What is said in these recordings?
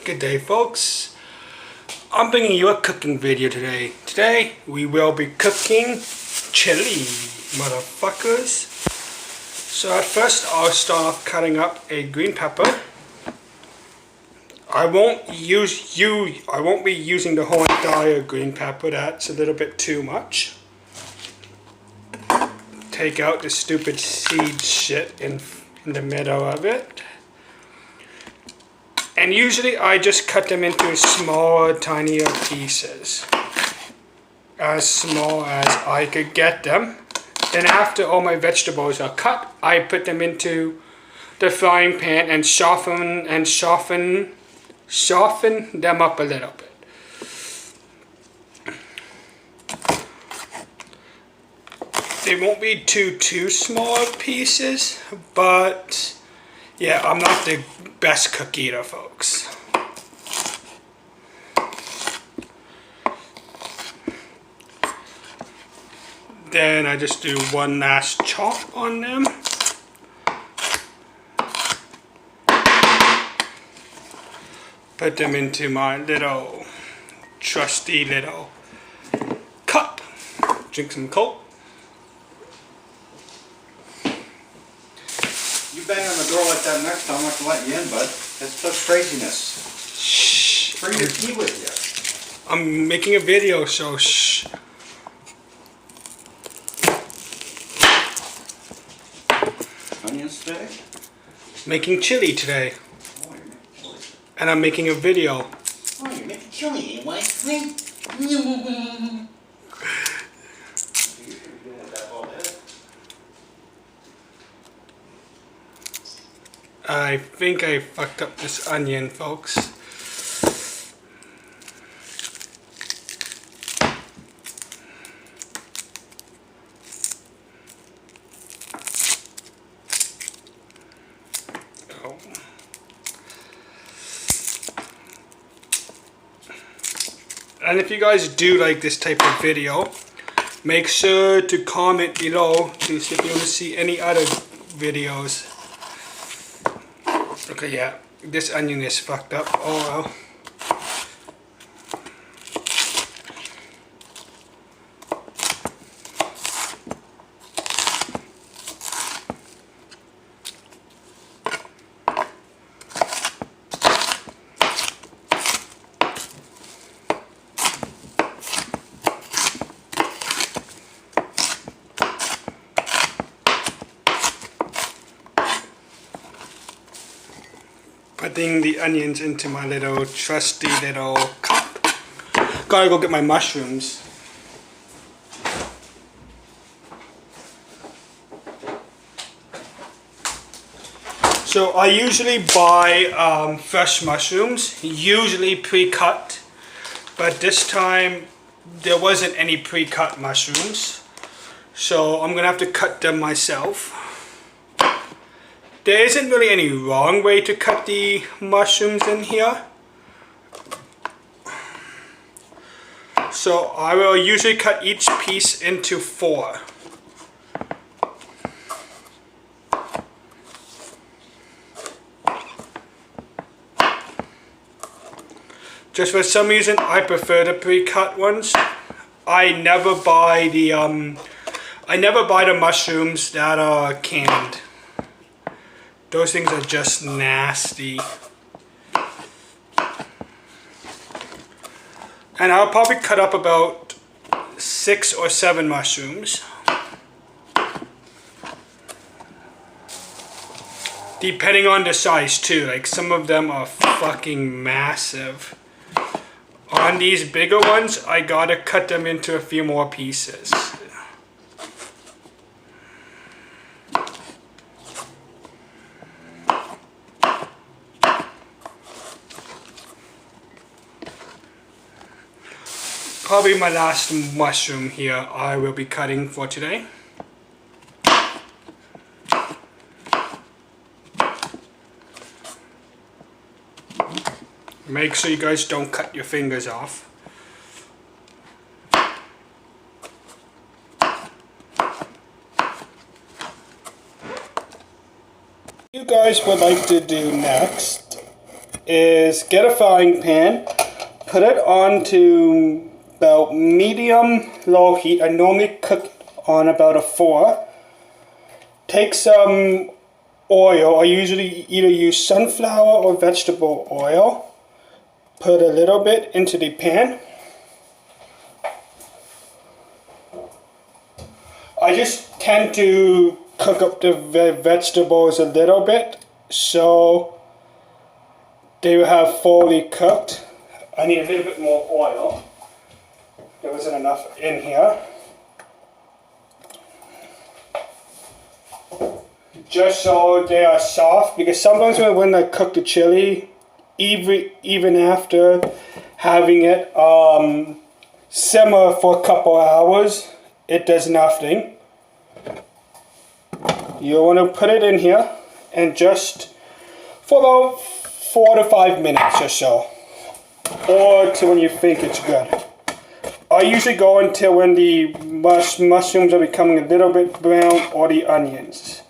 Good day, folks. I'm bringing you a cooking video today. Today we will be cooking chili, motherfuckers. So at first I'll start off cutting up a green pepper. I won't be using the whole entire green pepper. That's a little bit too much. Take out the stupid seed shit in the middle of it. And usually I just cut them into smaller, tinier pieces. As small as I could get them. Then after all my vegetables are cut, I put them into the frying pan and soften them up a little bit. They won't be too small pieces, but yeah, I'm not the best cook eater, folks. Then I just do one last chop on them. Put them into my little trusty little cup. Drink some Coke. You bang on the door like that next time, I can let you in, bud. That's such craziness. Shh. Bring your key with you. I'm making a video, so shh. Onions today? Making chili today. Oh, you're making chili. And I'm making a video. Oh, you're making chili, eh, Mike? I think I fucked up this onion, folks. Oh. And if you guys do like this type of video, make sure to comment below to see if you want to see any other videos. Okay, yeah, this onion is fucked up. Oh well. Putting the onions into my little trusty little cup. Gotta go get my mushrooms. So I usually buy fresh mushrooms, usually pre-cut, but this time there wasn't any pre-cut mushrooms, so I'm gonna have to cut them myself. There isn't really any wrong way to cut the mushrooms in here. So I will usually cut each piece into 4. Just for some reason I prefer the pre-cut ones. I never buy the mushrooms that are canned. Those things are just nasty. And I'll probably cut up about 6 or 7 mushrooms. Depending on the size too, like some of them are fucking massive. On these bigger ones, I gotta cut them into a few more pieces. Probably my last mushroom here I will be cutting for today. Make sure you guys don't cut your fingers off. You guys would like to do next is get a frying pan, put it on to about medium low heat. I normally cook on about a 4. Take some oil. I usually either use sunflower or vegetable oil. Put a little bit into the pan. I just tend to cook up the vegetables a little bit so they will have fully cooked. I need a little bit more oil. There wasn't enough in here. Just so they are soft, because sometimes when I cook the chili, even after having it simmer for a couple hours, it does nothing. You want to put it in here and just for about 4 to 5 minutes or so, or to when you think it's good. I usually go until when the mushrooms are becoming a little bit brown, or the onions.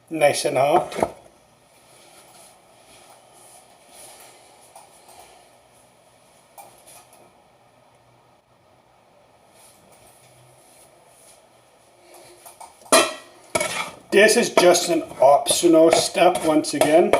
Nice and hot. This is just an optional step once again.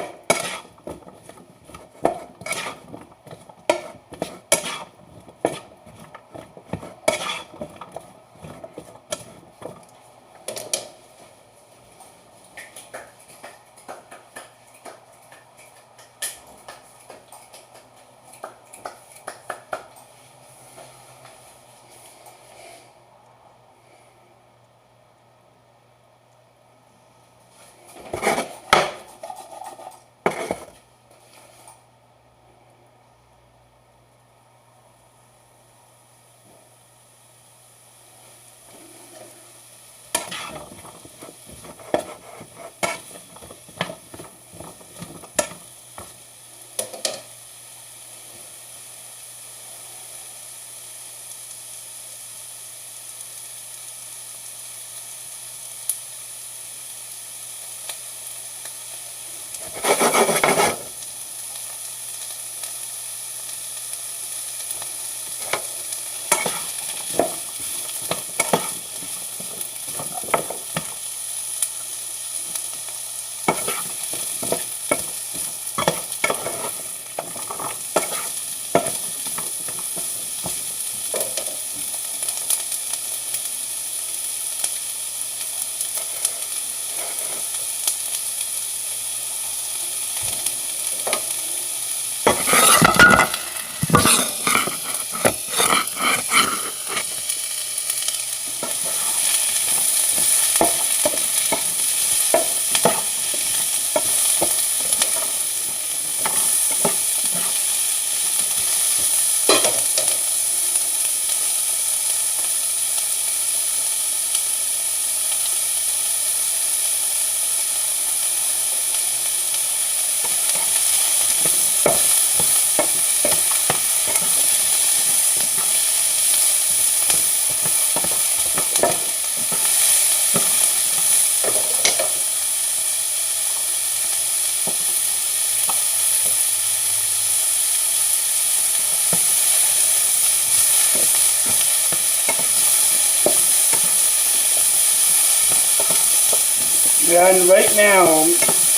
And right now,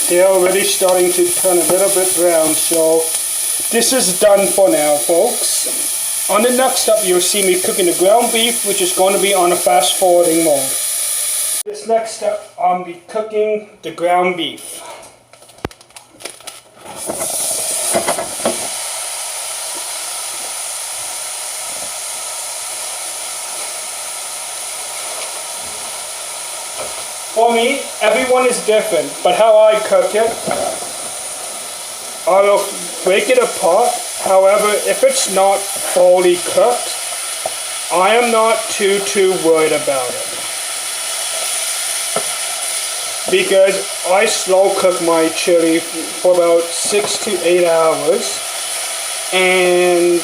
they're already starting to turn a little bit brown, so this is done for now, folks. On the next step, you'll see me cooking the ground beef, which is going to be on a fast forwarding mode. This next step, I'll be cooking the ground beef. For know me, everyone is different, but how I cook it, I will break it apart. However, if it's not fully cooked, I am not too worried about it. Because I slow cook my chili for about 6 to 8 hours, and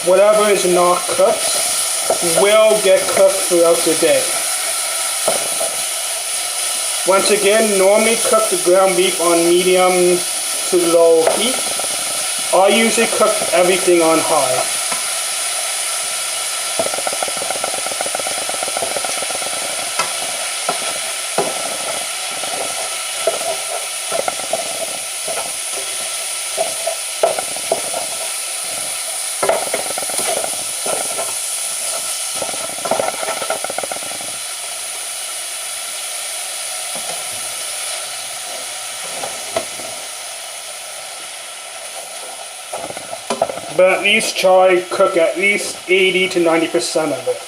whatever is not cooked will get cooked throughout the day. Once again, normally cook the ground beef on medium to low heat. I usually cook everything on high. But at least try cook at least 80 to 90% of it.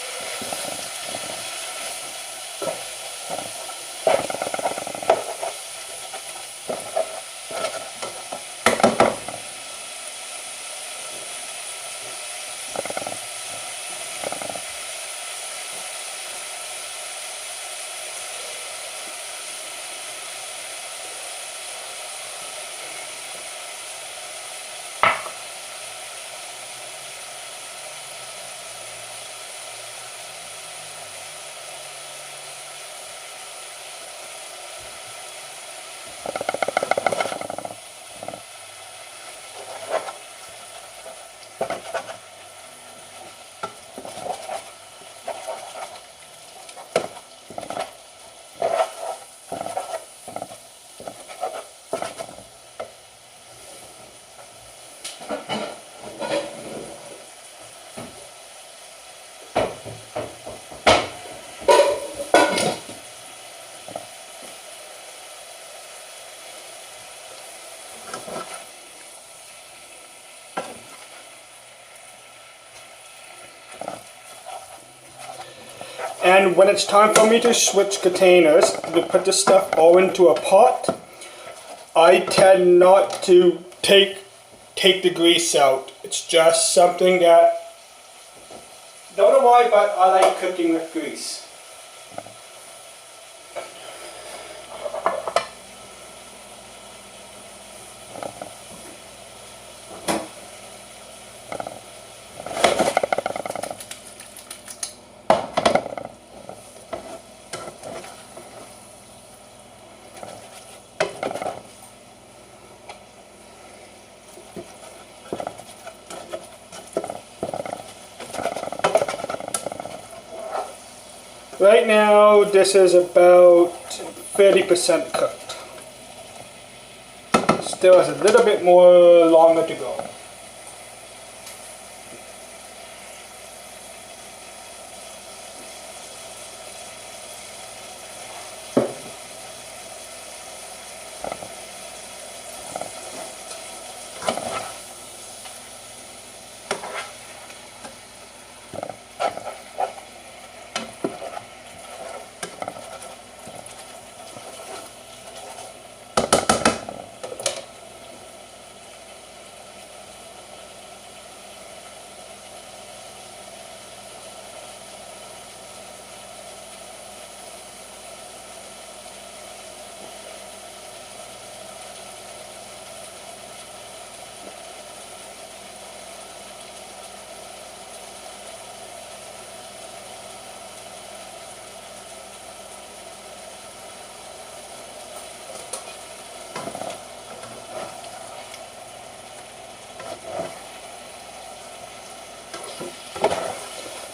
And when it's time for me to switch containers, to put the stuff all into a pot, I tend not to take the grease out. It's just something that, don't know why, but I like cooking with grease. Right now, this is about 30% cooked. Still has a little bit more longer to go.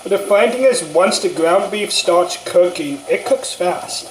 But the funny thing is, once the ground beef starts cooking, it cooks fast.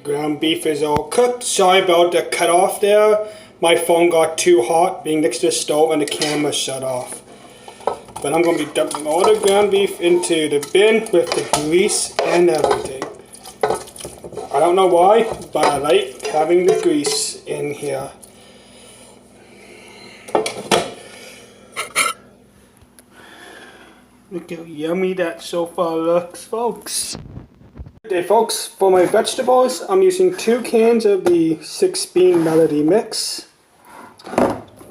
ground beef is all cooked. Sorry about the cut off there. My phone got too hot being next to the stove and the camera shut off. But I'm going to be dumping all the ground beef into the bin with the grease and everything. I don't know why, but I like having the grease in here. Look how yummy that so far looks, folks. Okay, folks, for my vegetables, I'm using 2 cans of the 6-bean melody mix,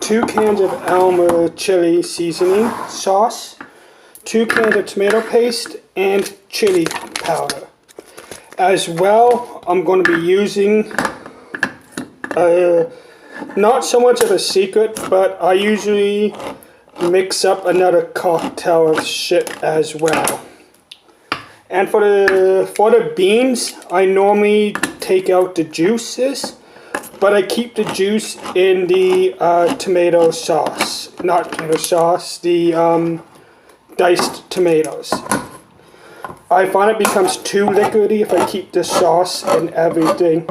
2 cans of Elmer chili seasoning sauce, 2 cans of tomato paste, and chili powder. As well, I'm going to be using, not so much of a secret, but I usually mix up another cocktail of shit as well. And for the beans, I normally take out the juices, but I keep the juice in the tomato sauce. Not tomato sauce, the diced tomatoes. I find it becomes too liquidy if I keep the sauce in everything.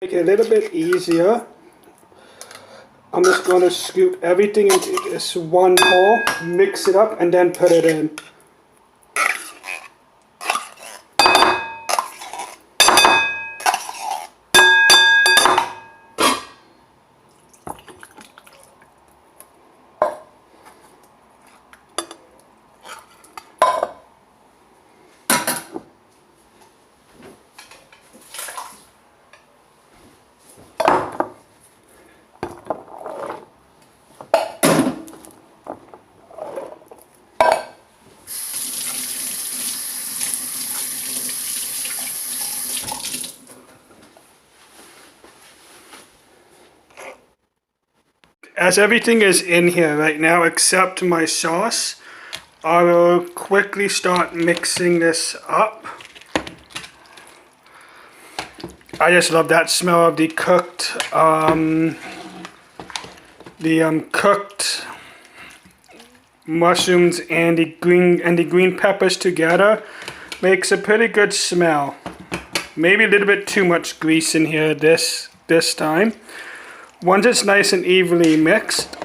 Make it a little bit easier. I'm just going to scoop everything into this one bowl, mix it up, and then put it in. As everything is in here right now except my sauce, I will quickly start mixing this up. I just love that smell of the cooked cooked mushrooms and the green peppers together. Makes a pretty good smell. Maybe a little bit too much grease in here this time. Once it's nice and evenly mixed,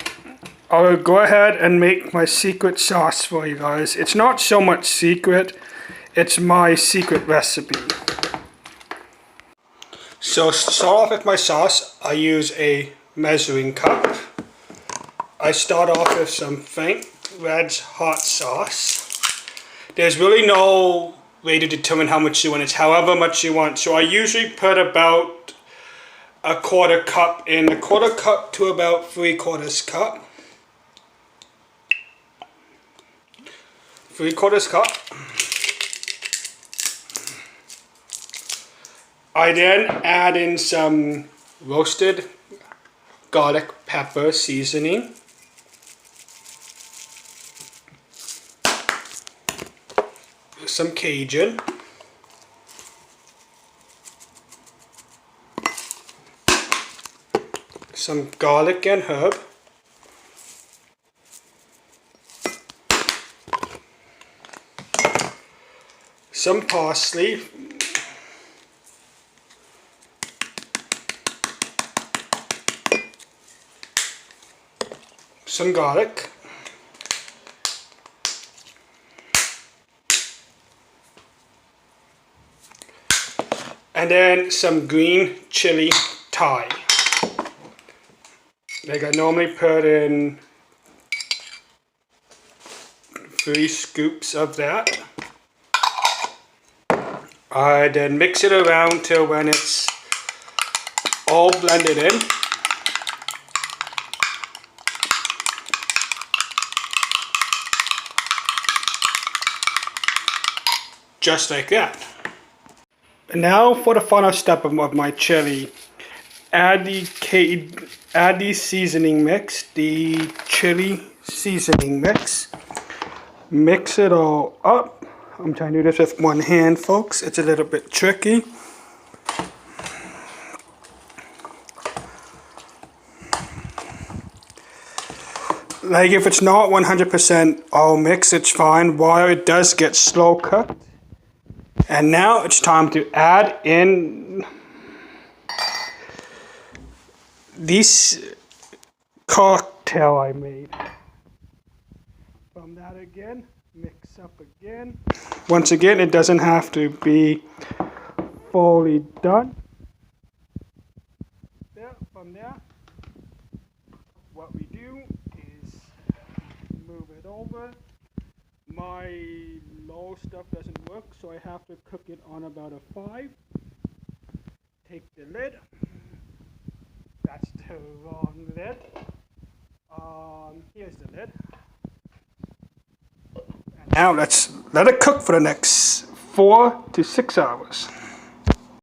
I'll go ahead and make my secret sauce for you guys. It's not so much secret, it's my secret recipe. So to start off with my sauce, I use a measuring cup. I start off with some Frank Red's hot sauce. There's really no way to determine how much you want. It's however much you want. So I usually put about a 1/4 cup in, a 1/4 cup to about 3/4 cup. 3/4 cup. I then add in some roasted garlic pepper seasoning. Some Cajun. Some garlic and herb. Some parsley. Some garlic. And then some green chili Thai. Like I normally put in 3 scoops of that. I then mix it around till when it's all blended in. just like that. And now for the final step of my chili. Add the seasoning mix, the chili seasoning mix. Mix it all up. I'm trying to do this with one hand, folks. It's a little bit tricky. Like if it's not 100% all mixed, it's fine. While it does get slow cooked. And now it's time to add in this cocktail I made. From that again, mix up again. Once again, it doesn't have to be fully done. There, from there, what we do is move it over. My low stuff doesn't work, so I have to cook it on about a 5. Take the lid. That's the wrong lid. Here's the lid. And now let's let it cook for the next 4 to 6 hours.